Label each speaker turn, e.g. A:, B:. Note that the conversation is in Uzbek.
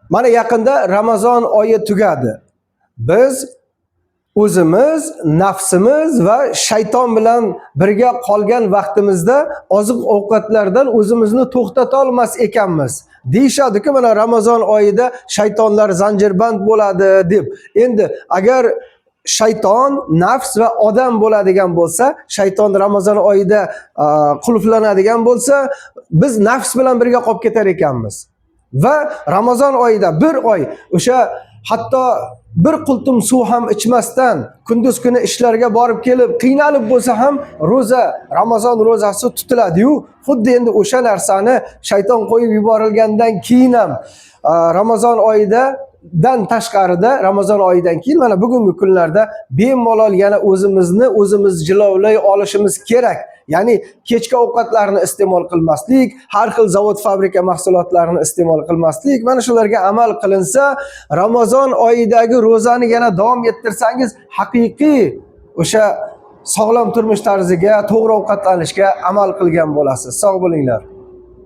A: Mana yaqinda Ramazon oyi tugadi. Biz o'zimiz, nafsimiz va shayton bilan birga qolgan vaqtimizda oziq-ovqatlardan o'zimizni to'xtata olmas ekanmiz. Deyishadi-ku, mana Ramazon oyida shaytonlar zanjirband bo'ladi deb. Endi agar shayton, nafs va odam bo'ladigan bo'lsa, shayton Ramazon oyida qulflanadigan bo'lsa, biz nafs bilan birga qolib ketar ekanmiz. Va Ramazon oyida bir oy o'sha hatto bir qultum suv ham ichmasdan kunduz kuni ishlarga borib kelib qiynalib bo'lsa ham roza, Ramazon rozasi tutiladi-yu, xuddi endi o'sha narsani shayton qo'yib yuborilgandan keyin ham Ramazon oyida dan tashqarida Ramazon oyidan keyin mana bugungi kunlarda bemalol yana o'zimiz jilovlay olishimiz kerak. Ya'ni kechki ovqatlarni iste'mol qilmaslik, har xil zavod, fabrika mahsulotlarini iste'mol qilmaslik, mana shularga amal qilinsa, Ramazon oyidagi ro'zani yana davom ettirsangiz, haqiqiy o'sha sog'lom turmush tarziga, to'g'ri ovqatlanishga amal qilgan bo'lasiz. Sog' bo'linglar.